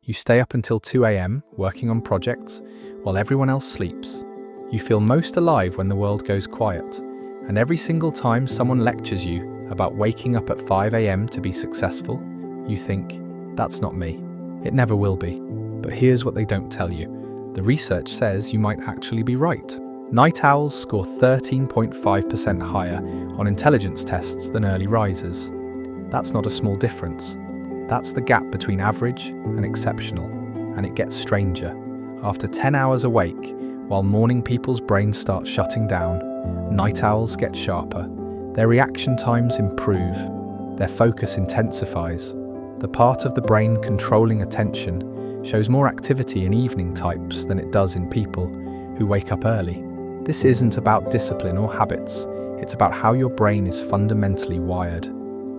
You stay up until 2 a.m. working on projects while everyone else sleeps. You feel most alive when the world goes quiet. And every single time someone lectures you about waking up at 5 a.m. to be successful, you think, that's not me. It never will be. But here's what they don't tell you. The research says you might actually be right. Night owls score 13.5% higher on intelligence tests than early risers. That's not a small difference. That's the gap between average and exceptional. And it gets stranger. After 10 hours awake, while morning people's brains start shutting down, night owls get sharper. Their reaction times improve. Their focus intensifies. The part of the brain controlling attention shows more activity in evening types than it does in people who wake up early. This isn't about discipline or habits. It's about how your brain is fundamentally wired.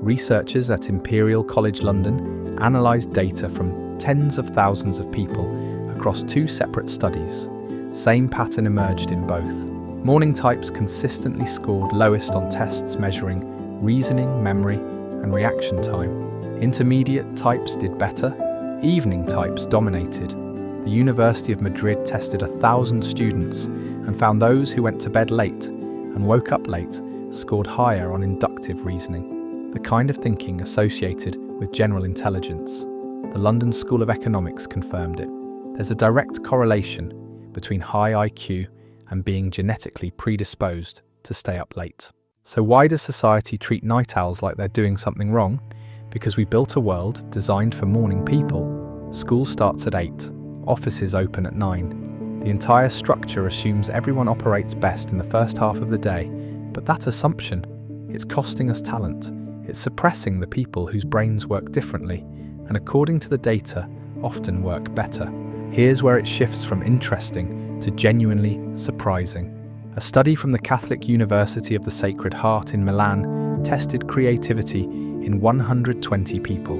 Researchers at Imperial College London analysed data from tens of thousands of people across 2 separate studies. Same pattern emerged in both. Morning types consistently scored lowest on tests measuring reasoning, memory, and reaction time. Intermediate types did better. Evening types dominated. The University of Madrid tested 1,000 students and found those who went to bed late and woke up late scored higher on inductive reasoning, the kind of thinking associated with general intelligence. The London School of Economics confirmed it. There's a direct correlation between high IQ and being genetically predisposed to stay up late. So why does society treat night owls like they're doing something wrong? Because we built a world designed for morning people. School starts at 8, offices open at 9. The entire structure assumes everyone operates best in the first half of the day, but that assumption, it's costing us talent. It's suppressing the people whose brains work differently, and according to the data, often work better. Here's where it shifts from interesting to genuinely surprising. A study from the Catholic University of the Sacred Heart in Milan tested creativity in 120 people.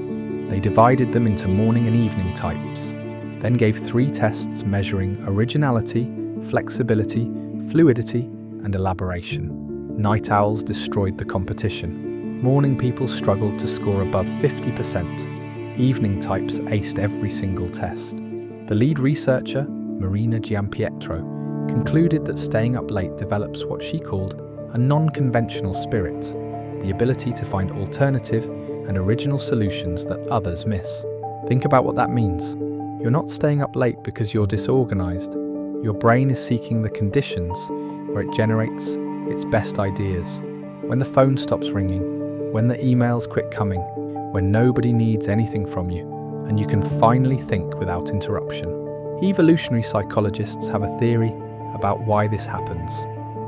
They divided them into morning and evening types, then gave 3 tests measuring originality, flexibility, fluidity, and elaboration. Night owls destroyed the competition. Morning people struggled to score above 50%. Evening types aced every single test. The lead researcher, Marina Giampietro, concluded that staying up late develops what she called a non-conventional spirit, the ability to find alternative and original solutions that others miss. Think about what that means. You're not staying up late because you're disorganized. Your brain is seeking the conditions where it generates its best ideas. When the phone stops ringing, when the emails quit coming, when nobody needs anything from you, and you can finally think without interruption. Evolutionary psychologists have a theory about why this happens.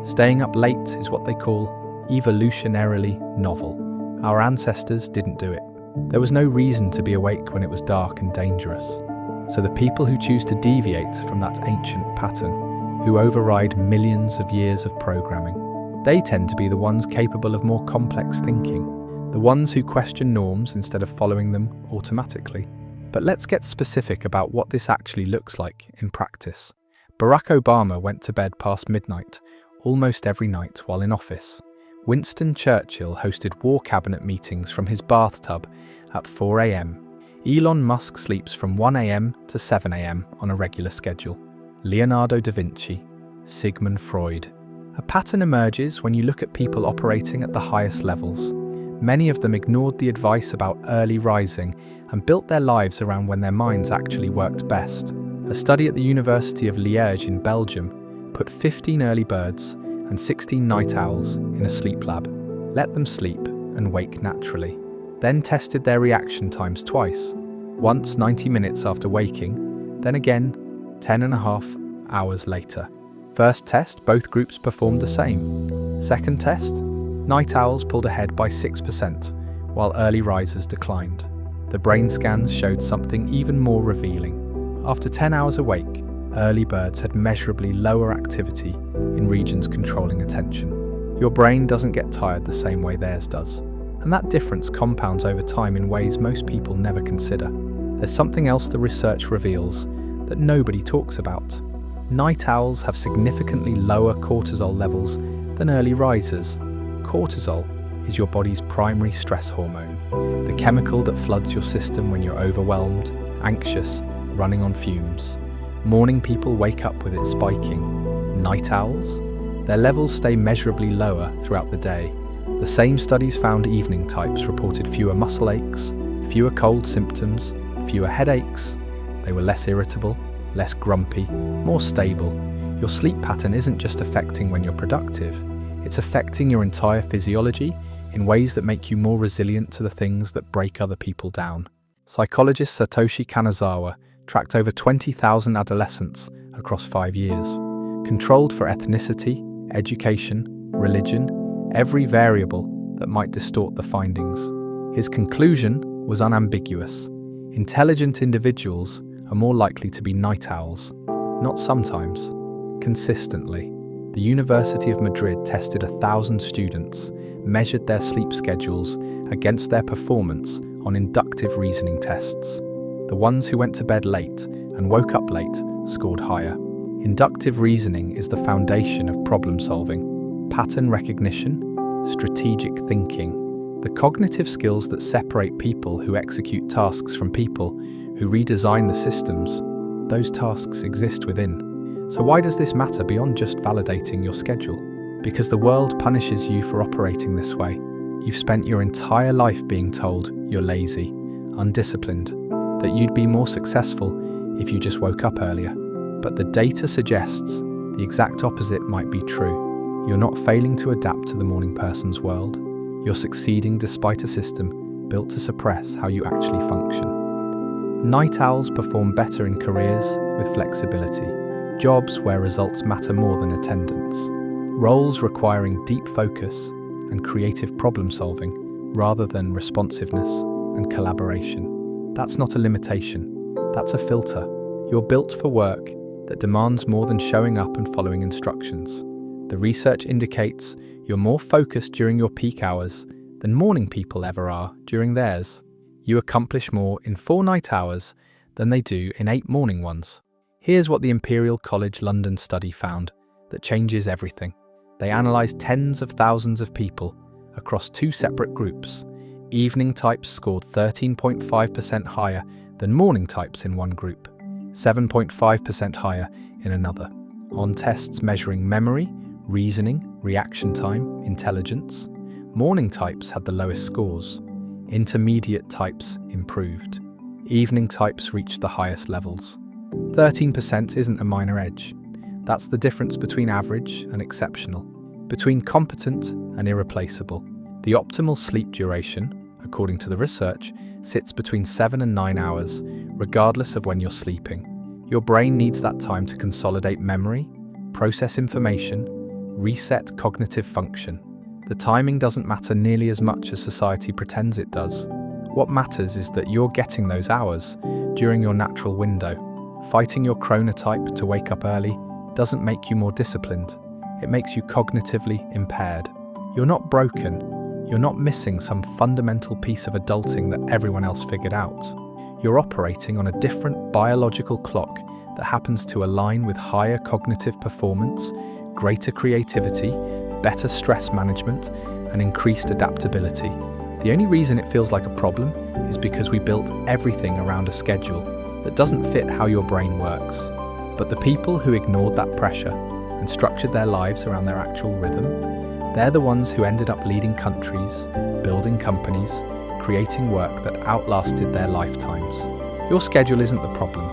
Staying up late is what they call evolutionarily novel. Our ancestors didn't do it. There was no reason to be awake when it was dark and dangerous. So the people who choose to deviate from that ancient pattern, who override millions of years of programming, they tend to be the ones capable of more complex thinking, the ones who question norms instead of following them automatically. But let's get specific about what this actually looks like in practice. Barack Obama went to bed past midnight almost every night while in office. Winston Churchill hosted war cabinet meetings from his bathtub at 4 a.m. Elon Musk sleeps from 1 a.m. to 7 a.m. on a regular schedule. Leonardo da Vinci, Sigmund Freud. A pattern emerges when you look at people operating at the highest levels. Many of them ignored the advice about early rising and built their lives around when their minds actually worked best. A study at the University of Liège in Belgium put 15 early birds and 16 night owls in a sleep lab, let them sleep and wake naturally, then tested their reaction times twice, once 90 minutes after waking, then again 10.5 hours later. First test, both groups performed the same. Second test, night owls pulled ahead by 6%, while early risers declined. The brain scans showed something even more revealing. After 10 hours awake, early birds had measurably lower activity in regions controlling attention. Your brain doesn't get tired the same way theirs does, and that difference compounds over time in ways most people never consider. There's something else the research reveals that nobody talks about. Night owls have significantly lower cortisol levels than early risers. Cortisol is your body's primary stress hormone, the chemical that floods your system when you're overwhelmed, anxious, running on fumes. Morning people wake up with it spiking. Night owls? Their levels stay measurably lower throughout the day. The same studies found evening types reported fewer muscle aches, fewer cold symptoms, fewer headaches. They were less irritable, less grumpy, more stable. Your sleep pattern isn't just affecting when you're productive, it's affecting your entire physiology in ways that make you more resilient to the things that break other people down. Psychologist Satoshi Kanazawa tracked over 20,000 adolescents across 5 years, controlled for ethnicity, education, religion, every variable that might distort the findings. His conclusion was unambiguous. Intelligent individuals are more likely to be night owls, not sometimes, consistently. The University of Madrid tested 1,000 students, measured their sleep schedules against their performance on inductive reasoning tests. The ones who went to bed late and woke up late scored higher. Inductive reasoning is the foundation of problem solving, pattern recognition, strategic thinking, the cognitive skills that separate people who execute tasks from people who redesign the systems. Those tasks exist within. So why does this matter beyond just validating your schedule? Because the world punishes you for operating this way. You've spent your entire life being told you're lazy, undisciplined, that you'd be more successful if you just woke up earlier. But the data suggests the exact opposite might be true. You're not failing to adapt to the morning person's world. You're succeeding despite a system built to suppress how you actually function. Night owls perform better in careers with flexibility, jobs where results matter more than attendance, roles requiring deep focus and creative problem solving rather than responsiveness and collaboration. That's not a limitation, that's a filter. You're built for work that demands more than showing up and following instructions. The research indicates you're more focused during your peak hours than morning people ever are during theirs. You accomplish more in 4 night hours than they do in 8 morning ones. Here's what the Imperial College London study found that changes everything. They analysed tens of thousands of people across 2 separate groups. Evening types scored 13.5% higher than morning types in one group, 7.5% higher in another. On tests measuring memory, reasoning, reaction time, intelligence, morning types had the lowest scores. Intermediate types improved. Evening types reached the highest levels. 13% isn't a minor edge. That's the difference between average and exceptional, between competent and irreplaceable. The optimal sleep duration, according to the research, sits between 7 and 9 hours, regardless of when you're sleeping. Your brain needs that time to consolidate memory, process information, reset cognitive function. The timing doesn't matter nearly as much as society pretends it does. What matters is that you're getting those hours during your natural window. Fighting your chronotype to wake up early doesn't make you more disciplined. It makes you cognitively impaired. You're not broken. You're not missing some fundamental piece of adulting that everyone else figured out. You're operating on a different biological clock that happens to align with higher cognitive performance, greater creativity, better stress management, and increased adaptability. The only reason it feels like a problem is because we built everything around a schedule that doesn't fit how your brain works. But the people who ignored that pressure and structured their lives around their actual rhythm, they're the ones who ended up leading countries, building companies, creating work that outlasted their lifetimes. Your schedule isn't the problem.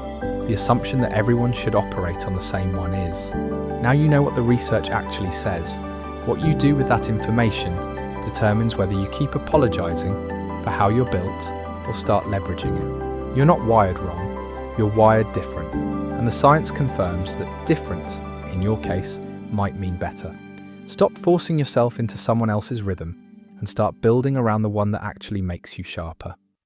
The assumption that everyone should operate on the same one is. Now you know what the research actually says. What you do with that information determines whether you keep apologizing for how you're built or start leveraging it. You're not wired wrong, you're wired different. And the science confirms that different, in your case, might mean better. Stop forcing yourself into someone else's rhythm and start building around the one that actually makes you sharper.